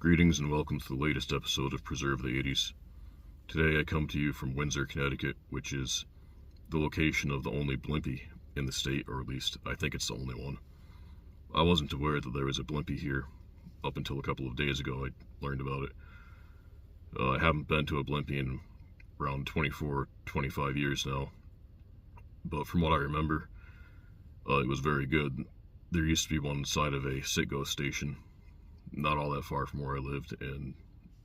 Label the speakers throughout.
Speaker 1: Greetings and welcome to the latest episode of Preserve the 80s. Today I come to you from Windsor, Connecticut, which is the location of the only Blimpie in the state, or at least I think it's the only one. I wasn't aware that there was a Blimpie here up until a couple of days ago. I learned about it. I haven't been to a Blimpie in around 25 years now, but from what I remember, it was very good. There used to be one side of a Citgo station not all that far from where I lived, and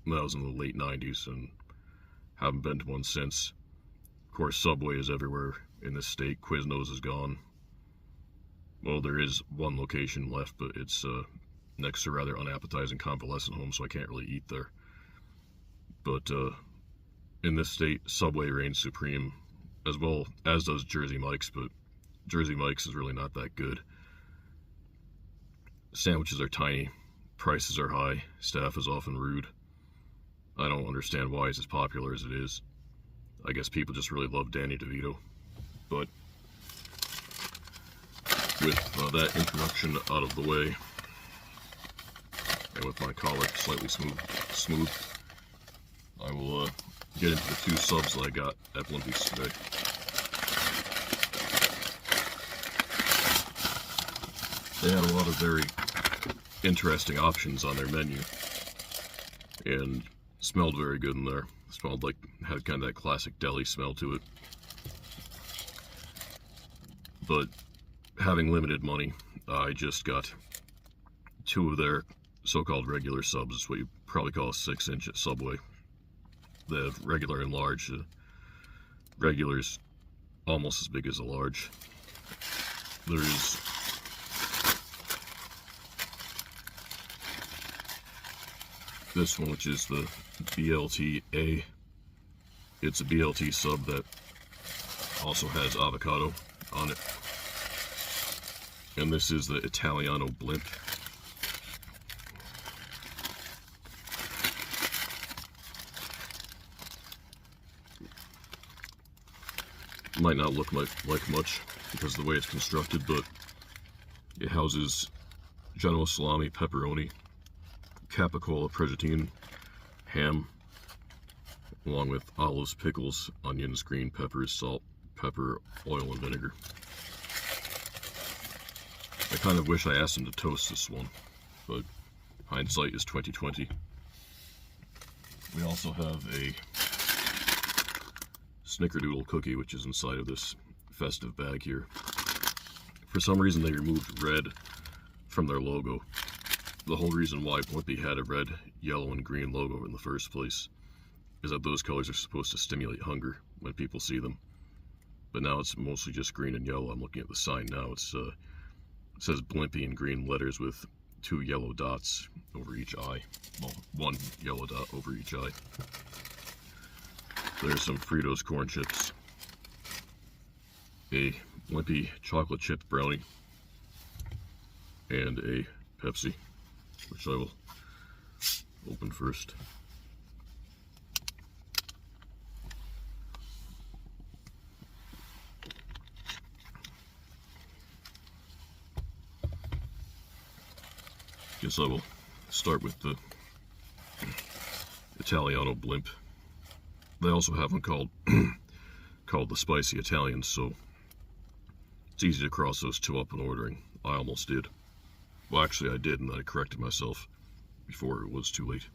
Speaker 1: that was in the late 90s, and haven't been to one since. Of course, Subway is everywhere in this state. Quiznos is gone. Well, there is one location left, but it's next to a rather unappetizing convalescent home, so I can't really eat there. But in this state, Subway reigns supreme, as well as does Jersey Mike's, but Jersey Mike's is really not that good. Sandwiches are tiny, prices are high, staff is often rude. I don't understand why it's as popular as it is. I guess people just really love Danny DeVito. But with that introduction out of the way, and with my collar slightly smooth, I will get into the two subs that I got at Blimpie's today. They had a lot of very interesting options on their menu, and smelled very good in there. Smelled like, had kind of that classic deli smell to it. But having limited money, I just got two of their so-called regular subs. It's what you probably call a 6-inch at Subway. They have regular and large. Regular's almost as big as a large. There's this one, which is the BLT. It's a BLT sub that also has avocado on it. And this is the Italiano Blimp. Might not look like much because of the way it's constructed, but it houses Genoa salami, pepperoni, capicola, progettine, ham, along with olives, pickles, onions, green peppers, salt, pepper, oil, and vinegar. I kind of wish I asked him to toast this one, but hindsight is 2020. We also have a Snicker Doodle cookie, which is inside of this festive bag here. For some reason, they removed red from their logo. The whole reason why Blimpie had a red, yellow, and green logo in the first place is that those colors are supposed to stimulate hunger when people see them. But now it's mostly just green and yellow. I'm looking at the sign now. It says Blimpie in green letters with 2 yellow dots over each eye. Well, 1 yellow dot over each eye. There's some Fritos corn chips, a Blimpie chocolate chip brownie, and a Pepsi, which I will open first. Guess I will start with the Italiano Blimp. They also have one called the Spicy Italian, so it's easy to cross those two up when ordering. I almost did. Well, actually I did, and then I corrected myself before it was too late.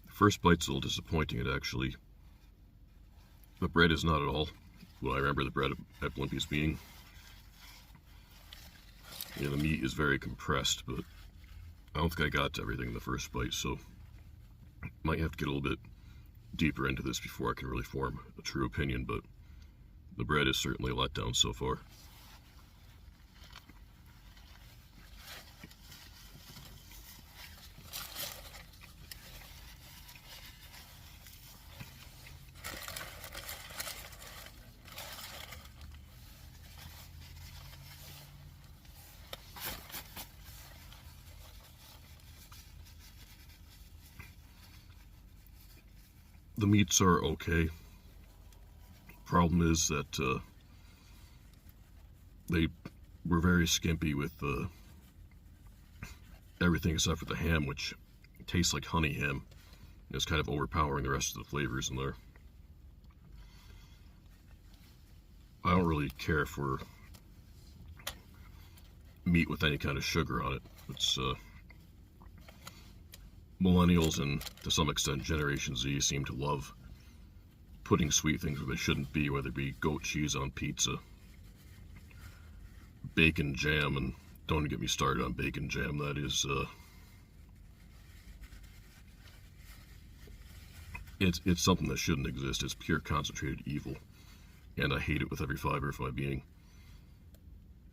Speaker 1: First bite's a little disappointing, it actually. The bread is not at all what I remember the bread at Blimpie's being. Yeah, the meat is very compressed, but I don't think I got to everything in the first bite, so might have to get a little bit deeper into this before I can really form a true opinion, but the bread is certainly a letdown so far. The meats are okay. Problem is that they were very skimpy with everything except for the ham, which tastes like honey ham. It's kind of overpowering the rest of the flavors in there. I don't really care for meat with any kind of sugar on it. It's millennials and to some extent Generation Z seem to love putting sweet things where they shouldn't be, whether it be goat cheese on pizza, bacon jam, and don't get me started on bacon jam. That is it's something that shouldn't exist. It's pure concentrated evil, and I hate it with every fiber of my being.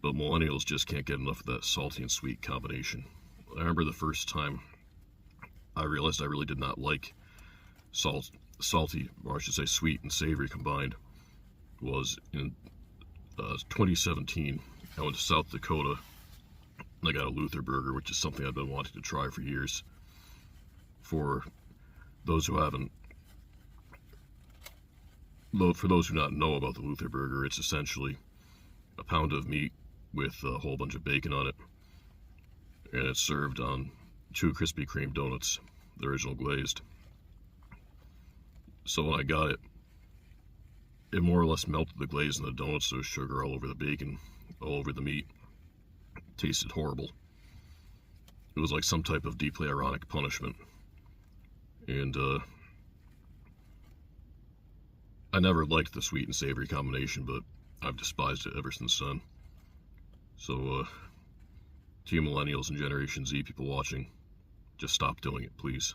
Speaker 1: But millennials just can't get enough of that salty and sweet combination. I remember the first time I realized I really did not like salty, or I should say sweet and savory combined, was in 2017. I went to South Dakota and I got a Luther burger, which is something I've been wanting to try for years. For those who not know about the Luther burger, it's essentially a pound of meat with a whole bunch of bacon on it, and it's served on 2 Krispy Kreme donuts, the original glazed. So when I got it, it more or less melted the glaze in the donuts. There was sugar all over the bacon, all over the meat. It tasted horrible. It was like some type of deeply ironic punishment. And I never liked the sweet and savory combination, but I've despised it ever since then. So, to you millennials and Generation Z people watching, just stop doing it, please.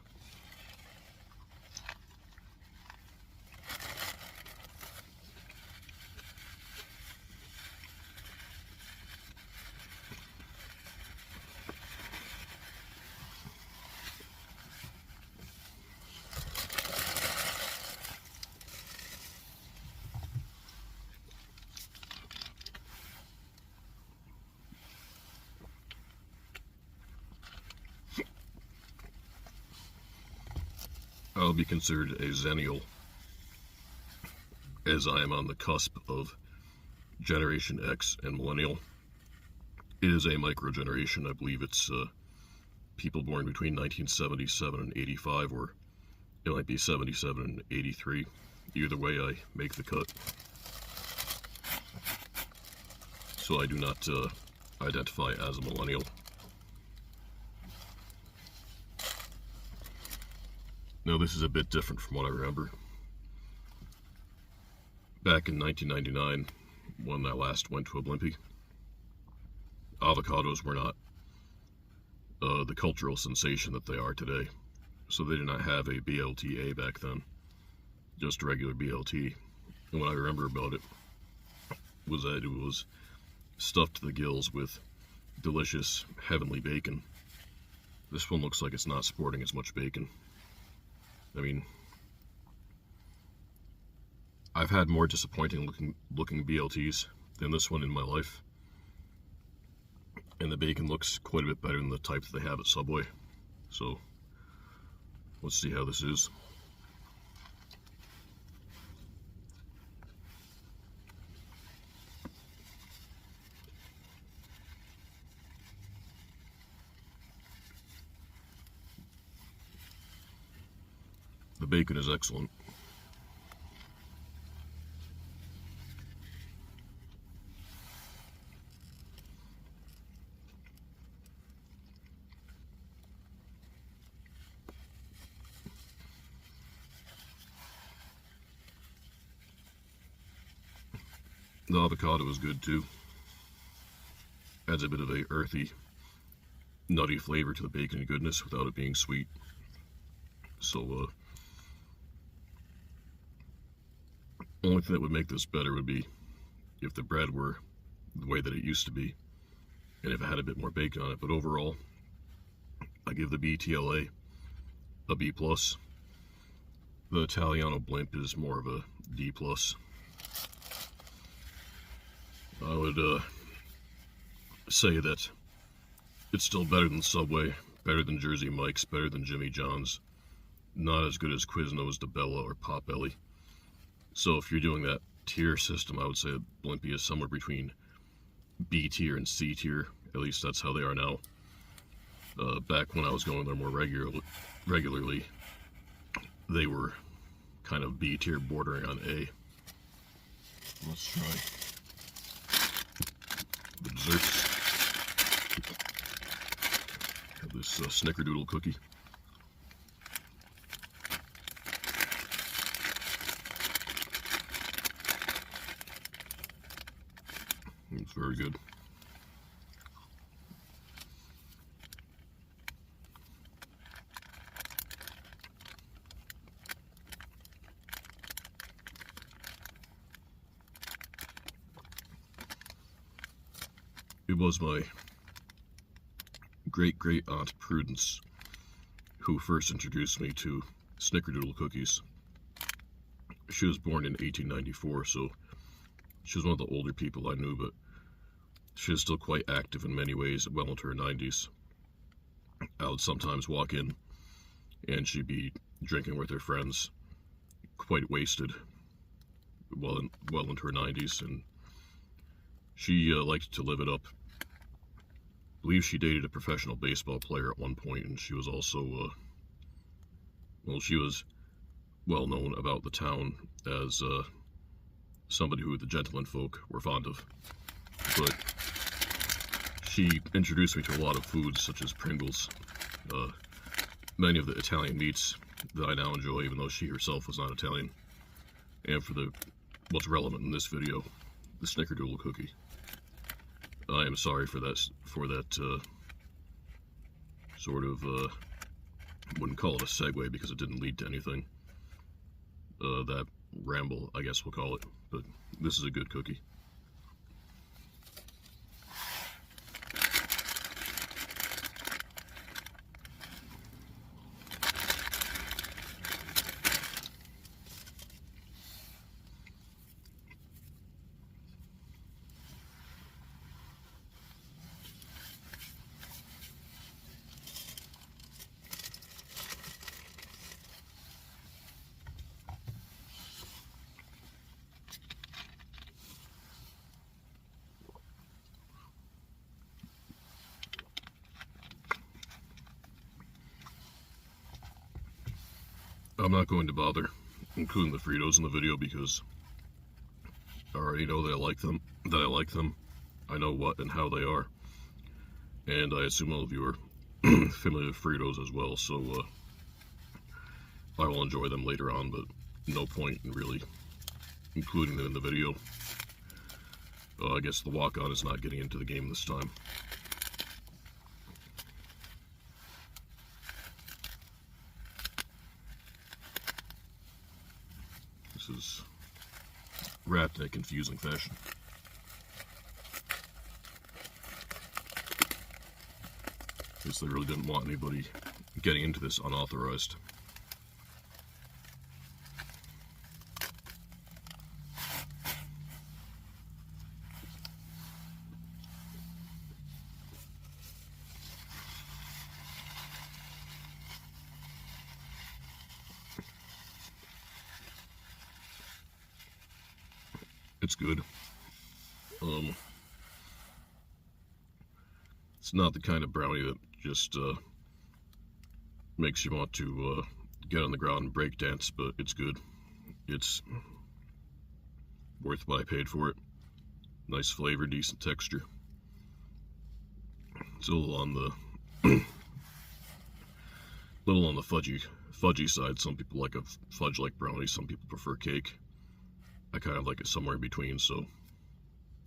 Speaker 1: I'll be considered a Xennial, as I am on the cusp of Generation X and Millennial. It is a micro-generation. I believe it's people born between 1977 and 85, or it might be 77 and 83. Either way, I make the cut. So I do not identify as a millennial. Now, this is a bit different from what I remember. Back in 1999, when I last went to a Blimpie, avocados were not the cultural sensation that they are today. So they did not have a BLTA back then, just a regular BLT. And what I remember about it was that it was stuffed to the gills with delicious, heavenly bacon. This one looks like it's not sporting as much bacon. I mean, I've had more disappointing looking BLTs than this one in my life. And the bacon looks quite a bit better than the type that they have at Subway. So, let's see how this is. The bacon is excellent. The avocado is good too. Adds a bit of a earthy, nutty flavor to the bacon goodness without it being sweet. So, only thing that would make this better would be if the bread were the way that it used to be, and if it had a bit more bacon on it. But overall, I give the BTLA a B+. The Italiano Blimp is more of a D+. I would say that it's still better than Subway, better than Jersey Mike's, better than Jimmy John's, not as good as Quiznos, DeBella, or Potbelly. So if you're doing that tier system, I would say Blimpie is somewhere between B tier and C tier. At least that's how they are now. Back when I was going there more regularly, they were kind of B tier, bordering on A. Let's try the desserts. Have this Snicker Doodle cookie. It's very good. It was my great-great-aunt Prudence who first introduced me to Snickerdoodle cookies. She was born in 1894, so she was one of the older people I knew, but she was still quite active in many ways, well into her 90s. I would sometimes walk in, and she'd be drinking with her friends, quite wasted, well into her 90s, and she liked to live it up. I believe she dated a professional baseball player at one point, and she was also, she was well known about the town as somebody who the gentlemen folk were fond of. But she introduced me to a lot of foods, such as Pringles, many of the Italian meats that I now enjoy, even though she herself was not Italian, and for what's relevant in this video, the Snickerdoodle cookie. I am sorry for that sort of, wouldn't call it a segue because it didn't lead to anything. That ramble, I guess we'll call it, but this is a good cookie. I'm not going to bother including the Fritos in the video because I already know that I like them. I know what and how they are. And I assume all of you are familiar with Fritos as well, so I will enjoy them later on, but no point in really including them in the video. I guess the walk-on is not getting into the game this time. This is wrapped in a confusing fashion. I guess they really didn't want anybody getting into this unauthorized. It's good. It's not the kind of brownie that just makes you want to get on the ground and break dance, but it's good. It's worth what I paid for it. Nice flavor, decent texture. It's a little on the fudgy side. Some people like a fudge-like brownie. Some people prefer cake. I kind of like it somewhere in between, so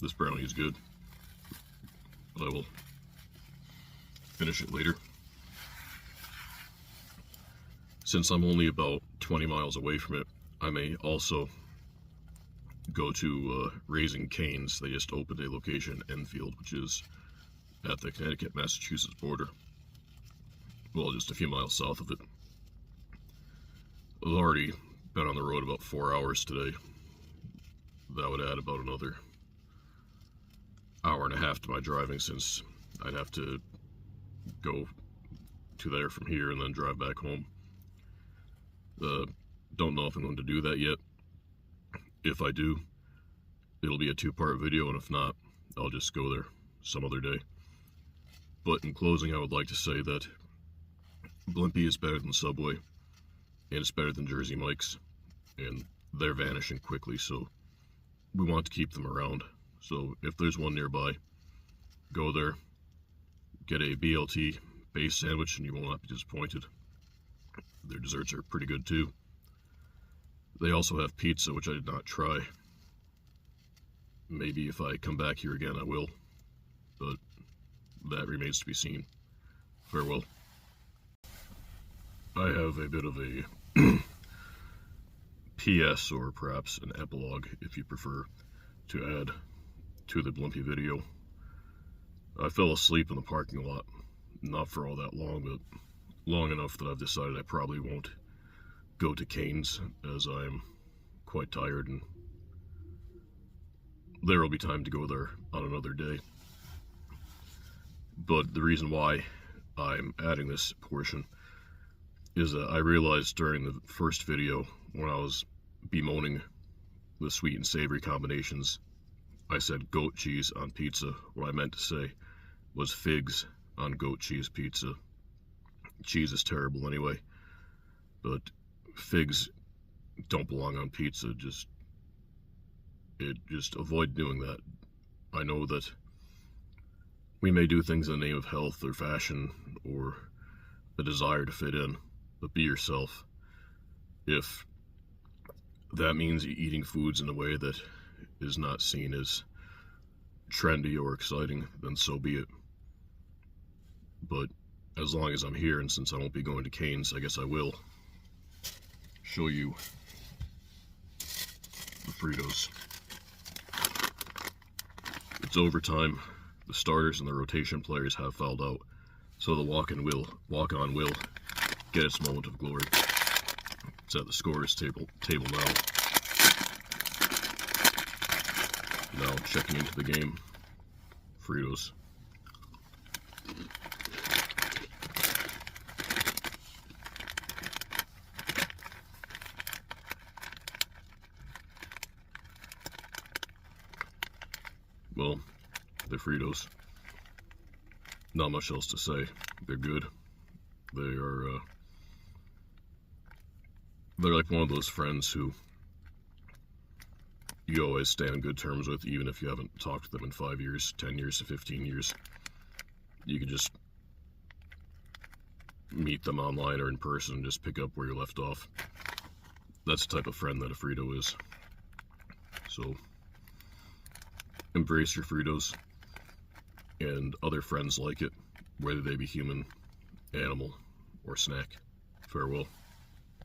Speaker 1: this brownie is good. But I will finish it later. Since I'm only about 20 miles away from it, I may also go to Raising Cane's. They just opened a location in Enfield, which is at the Connecticut-Massachusetts border. Well, just a few miles south of it. I've already been on the road about 4 hours today. That would add about another hour and a half to my driving, since I'd have to go to there from here and then drive back home. Don't know if I'm going to do that yet. If I do, it'll be a 2-part video, and if not, I'll just go there some other day. But in closing, I would like to say that Blimpie is better than Subway, and it's better than Jersey Mike's, and they're vanishing quickly, so we want to keep them around. So if there's one nearby, go there, get a BLT base sandwich, and you will not be disappointed. Their desserts are pretty good too. They also have pizza, which I did not try. Maybe if I come back here again, I will, but that remains to be seen. Farewell. I have a bit of a PS, or perhaps an epilogue, if you prefer, to add to the Blimpie video. I fell asleep in the parking lot, not for all that long, but long enough that I've decided I probably won't go to Cane's, as I'm quite tired, and there will be time to go there on another day. But the reason why I'm adding this portion is that I realized during the first video, when I was bemoaning the sweet and savory combinations, I said goat cheese on pizza. What I meant to say was figs on goat cheese pizza. Cheese is terrible anyway, but figs don't belong on pizza. Just avoid doing that. I know that we may do things in the name of health or fashion or a desire to fit in, but be yourself. If that means eating foods in a way that is not seen as trendy or exciting, then so be it. But as long as I'm here, and since I won't be going to Cane's, I guess I will show you the Fritos. It's overtime. The starters and the rotation players have fouled out, so the walk-on will get its moment of glory. It's at the scorer's table now. Now checking into the game. Fritos. Well, they're Fritos. Not much else to say. They're good. They're like one of those friends who you always stay on good terms with, even if you haven't talked to them in 5 years, 10 years, 15 years. You can just meet them online or in person and just pick up where you left off. That's the type of friend that a Frito is. So, embrace your Fritos and other friends like it, whether they be human, animal, or snack. Farewell.